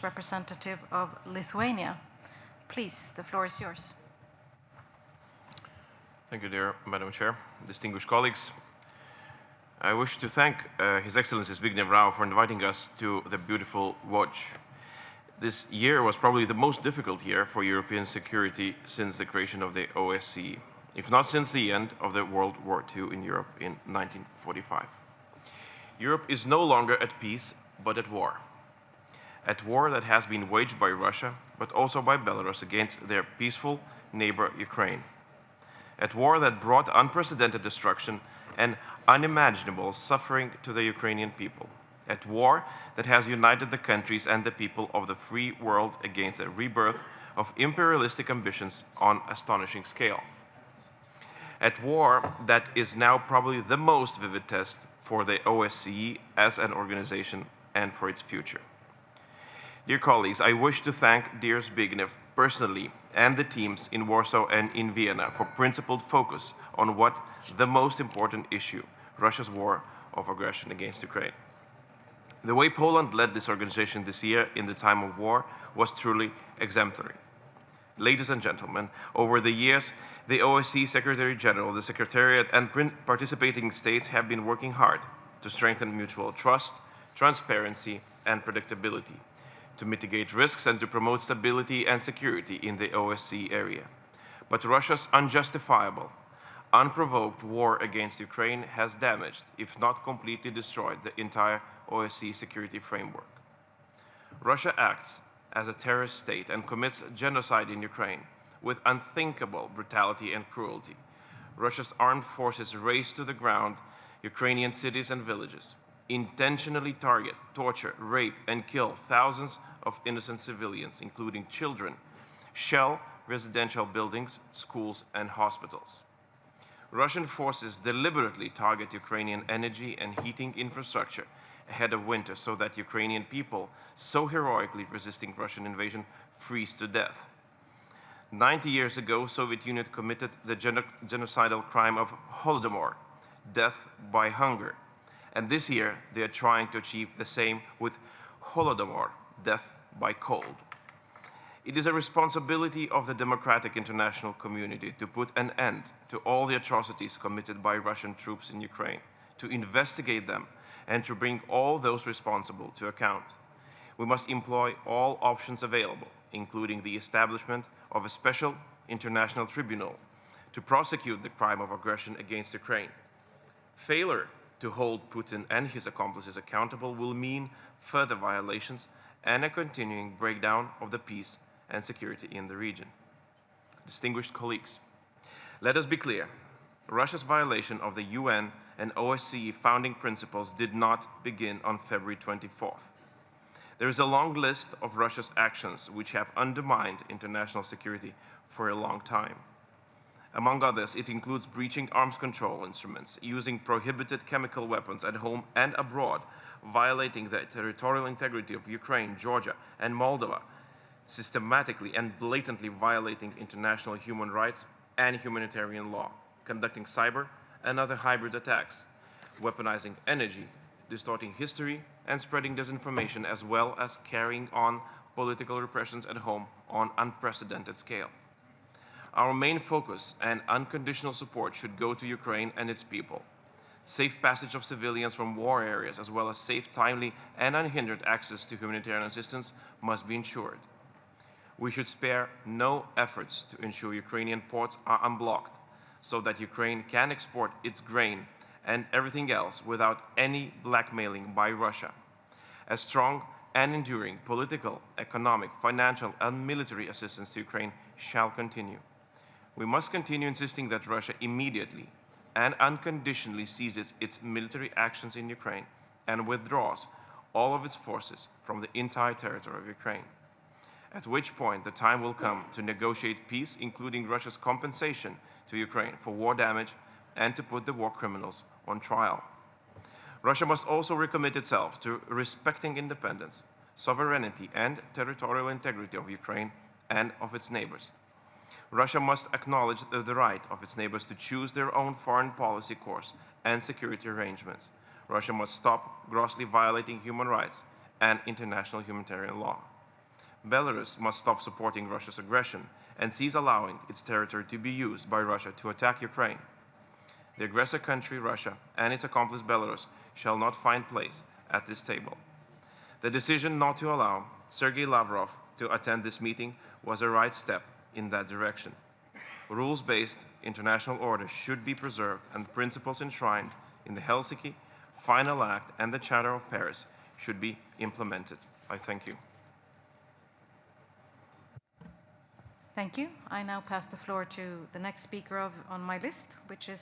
representative of Lithuania. Please, the floor is yours. Thank you, dear Madam Chair, distinguished colleagues. I wish to thank His Excellency Zbigniew Rau for inviting us to the beautiful Łódź. This year was probably the most difficult year for European security since the creation of the OSCE, if not since the end of the World War II in Europe in 1945. Europe is no longer at peace, but at war. At war that has been waged by Russia, but also by Belarus against their peaceful neighbor Ukraine. At war that brought unprecedented destruction and unimaginable suffering to the Ukrainian people. At war that has united the countries and the people of the free world against a rebirth of imperialistic ambitions on astonishing scale. At war that is now probably the most vivid test for the OSCE as an organization and for its future. Dear colleagues, I wish to thank dear Zbigniew personally and the teams in Warsaw and in Vienna for principled focus on what the most important issue, Russia's war of aggression against Ukraine. The way Poland led this organization this year in the time of war was truly exemplary. Ladies and gentlemen, over the years, the OSCE Secretary General, the Secretariat, and participating states have been working hard to strengthen mutual trust, transparency, and predictability, to mitigate risks and to promote stability and security in the OSCE area. But Russia's unjustifiable, unprovoked war against Ukraine has damaged, if not completely destroyed, the entire OSCE security framework. Russia acts as a terrorist state and commits genocide in Ukraine with unthinkable brutality and cruelty. Russia's armed forces raze to the ground Ukrainian cities and villages, intentionally target, torture, rape, and kill thousands of innocent civilians, including children, shell residential buildings, schools, and hospitals. Russian forces deliberately target Ukrainian energy and heating infrastructure ahead of winter so that Ukrainian people, so heroically resisting Russian invasion, freeze to death. 90 years ago, Soviet Union committed the genocidal crime of Holodomor, death by hunger. And this year, they are trying to achieve the same with Holodomor, death by cold. It is a responsibility of the democratic international community to put an end to all the atrocities committed by Russian troops in Ukraine, to investigate them, and to bring all those responsible to account. We must employ all options available, including the establishment of a special international tribunal to prosecute the crime of aggression against Ukraine. Failure to hold Putin and his accomplices accountable will mean further violations and a continuing breakdown of the peace and security in the region. Distinguished colleagues, let us be clear. Russia's violation of the UN and OSCE founding principles did not begin on February 24th. There is a long list of Russia's actions which have undermined international security for a long time. Among others, it includes breaching arms control instruments, using prohibited chemical weapons at home and abroad, violating the territorial integrity of Ukraine, Georgia, and Moldova, systematically and blatantly violating international human rights and humanitarian law, conducting cyber and other hybrid attacks, weaponizing energy, distorting history, and spreading disinformation, as well as carrying on political repressions at home on unprecedented scale. Our main focus and unconditional support should go to Ukraine and its people. Safe passage of civilians from war areas, as well as safe, timely, and unhindered access to humanitarian assistance must be ensured. We should spare no efforts to ensure Ukrainian ports are unblocked so that Ukraine can export its grain and everything else without any blackmailing by Russia. A strong and enduring political, economic, financial, and military assistance to Ukraine shall continue. We must continue insisting that Russia immediately and unconditionally ceases its military actions in Ukraine and withdraws all of its forces from the entire territory of Ukraine. At which point the time will come to negotiate peace, including Russia's compensation to Ukraine for war damage and to put the war criminals on trial. Russia must also recommit itself to respecting independence, sovereignty, and territorial integrity of Ukraine and of its neighbors. Russia must acknowledge the right of its neighbors to choose their own foreign policy course and security arrangements. Russia must stop grossly violating human rights and international humanitarian law. Belarus must stop supporting Russia's aggression and cease allowing its territory to be used by Russia to attack Ukraine. The aggressor country, Russia, and its accomplice, Belarus, shall not find place at this table. The decision not to allow Sergei Lavrov to attend this meeting was a right step in that direction. Rules-based international order should be preserved, and principles enshrined in the Helsinki Final Act and the Charter of Paris should be implemented. I thank you. Thank you. I now pass the floor to the next speaker on my list, which is